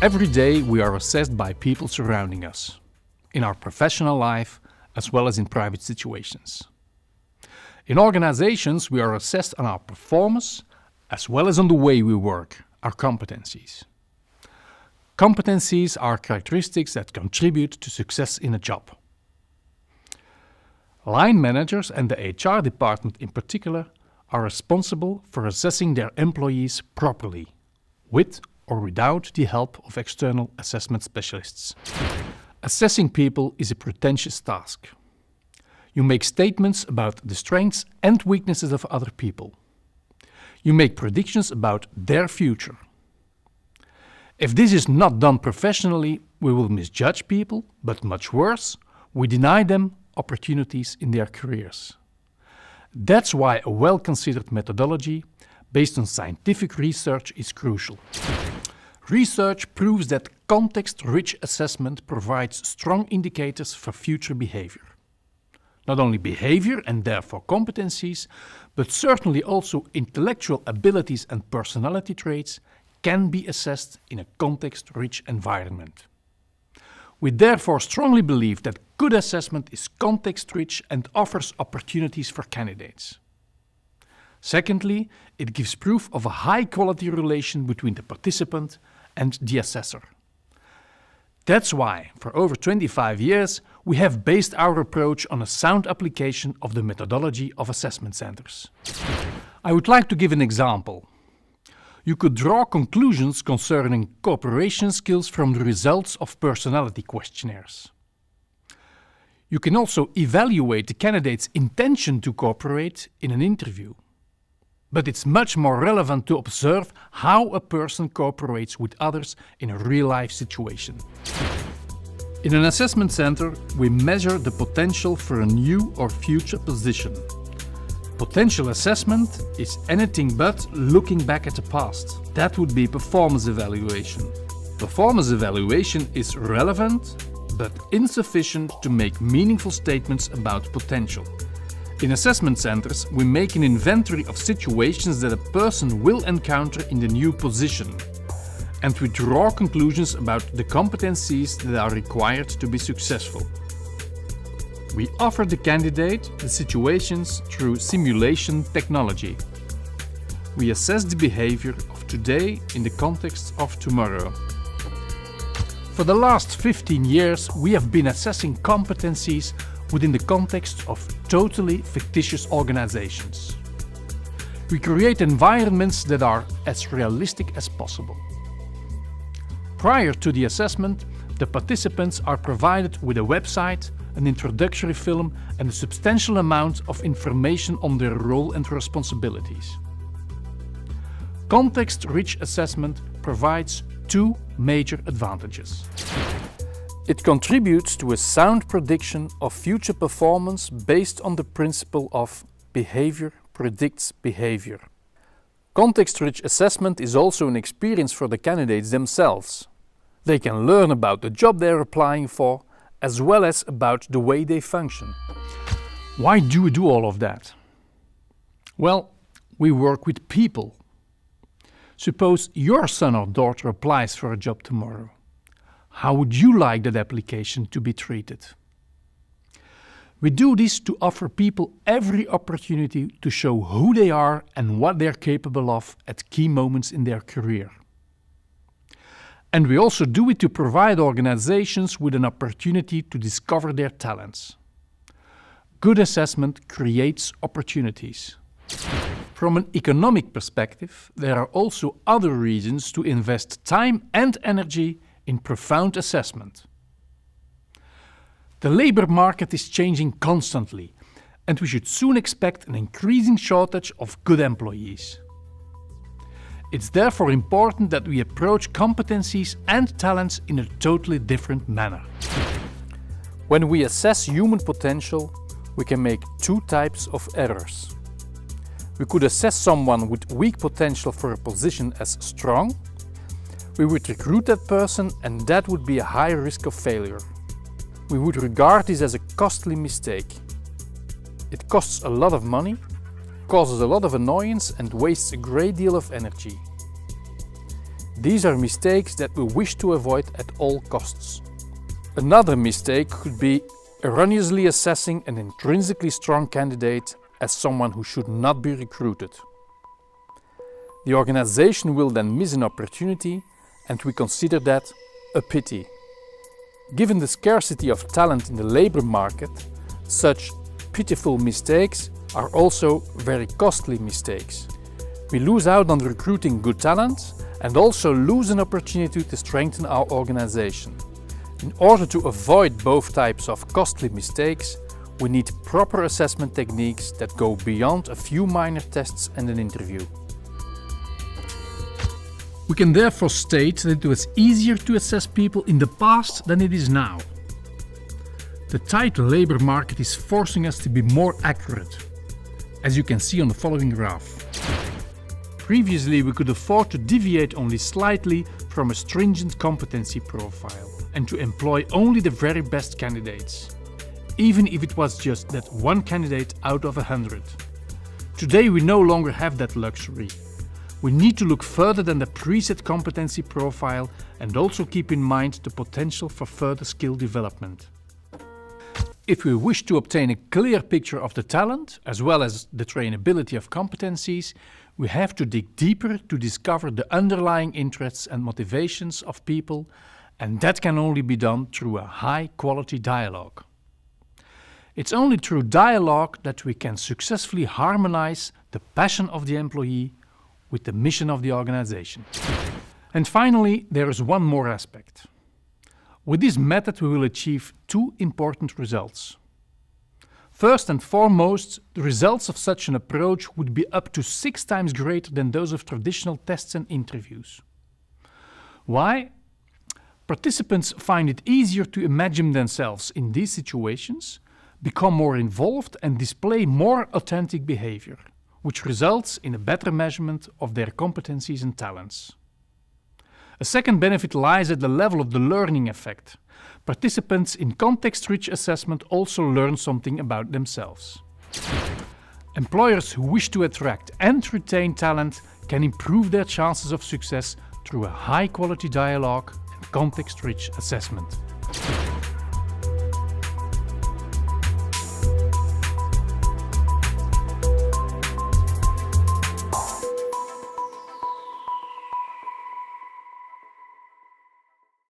Every day we are assessed by people surrounding us, in our professional life as well as in private situations. In organizations we are assessed on our performance as well as on the way we work, our competencies. Competencies are characteristics that contribute to success in a job. Line managers and the HR department in particular are responsible for assessing their employees properly, with or without the help of external assessment specialists. Assessing people is a pretentious task. You make statements about the strengths and weaknesses of other people. You make predictions about their future. If this is not done professionally, we will misjudge people, but much worse, we deny them opportunities in their careers. That's why a well-considered methodology based on scientific research is crucial. Research proves that context-rich assessment provides strong indicators for future behavior. Not only behavior and therefore competencies, but certainly also intellectual abilities and personality traits can be assessed in a context-rich environment. We therefore strongly believe that good assessment is context-rich and offers opportunities for candidates. Secondly, it gives proof of a high-quality relation between the participant and the assessor. That's why, for over 25 years, we have based our approach on a sound application of the methodology of assessment centers. I would like to give an example. You could draw conclusions concerning cooperation skills from the results of personality questionnaires. You can also evaluate the candidate's intention to cooperate in an interview. But it's much more relevant to observe how a person cooperates with others in a real-life situation. In an assessment center, we measure the potential for a new or future position. Potential assessment is anything but looking back at the past. That would be performance evaluation. Performance evaluation is relevant, but insufficient to make meaningful statements about potential. In assessment centers, we make an inventory of situations that a person will encounter in the new position, and we draw conclusions about the competencies that are required to be successful. We offer the candidate the situations through simulation technology. We assess the behavior of today in the context of tomorrow. For the last 15 years, we have been assessing competencies within the context of totally fictitious organizations. We create environments that are as realistic as possible. Prior to the assessment, the participants are provided with a website, an introductory film, and a substantial amount of information on their role and responsibilities. Context-rich assessment provides two major advantages. It contributes to a sound prediction of future performance based on the principle of behavior predicts behavior. Context-rich assessment is also an experience for the candidates themselves. They can learn about the job they're applying for, as well as about the way they function. Why do we do all of that? Well, we work with people. Suppose your son or daughter applies for a job tomorrow. How would you like that application to be treated? We do this to offer people every opportunity to show who they are and what they're capable of at key moments in their career. And we also do it to provide organizations with an opportunity to discover their talents. Good assessment creates opportunities. From an economic perspective, there are also other reasons to invest time and energy in profound assessment. The labor market is changing constantly, and we should soon expect an increasing shortage of good employees. It's therefore important that we approach competencies and talents in a totally different manner. When we assess human potential, we can make two types of errors. We could assess someone with weak potential for a position as strong. We would recruit that person, and that would be a high risk of failure. We would regard this as a costly mistake. It costs a lot of money, causes a lot of annoyance and wastes a great deal of energy. These are mistakes that we wish to avoid at all costs. Another mistake could be erroneously assessing an intrinsically strong candidate as someone who should not be recruited. The organization will then miss an opportunity, and we consider that a pity. Given the scarcity of talent in the labor market, such pitiful mistakes are also very costly mistakes. We lose out on recruiting good talent and also lose an opportunity to strengthen our organization. In order to avoid both types of costly mistakes, we need proper assessment techniques that go beyond a few minor tests and an interview. We can therefore state that it was easier to assess people in the past than it is now. The tight labor market is forcing us to be more accurate, as you can see on the following graph. Previously, we could afford to deviate only slightly from a stringent competency profile and to employ only the very best candidates, even if it was just that one candidate out of 100. Today, we no longer have that luxury. We need to look further than the preset competency profile and also keep in mind the potential for further skill development. If we wish to obtain a clear picture of the talent, as well as the trainability of competencies, we have to dig deeper to discover the underlying interests and motivations of people, and that can only be done through a high-quality dialogue. It's only through dialogue that we can successfully harmonize the passion of the employee with the mission of the organization. And finally, there is one more aspect. With this method, we will achieve two important results. First and foremost, the results of such an approach would be up to 6 times greater than those of traditional tests and interviews. Why? Participants find it easier to imagine themselves in these situations, become more involved and display more authentic behavior, which results in a better measurement of their competencies and talents. A second benefit lies at the level of the learning effect. Participants in context-rich assessment also learn something about themselves. Employers who wish to attract and retain talent can improve their chances of success through a high-quality dialogue and context-rich assessment.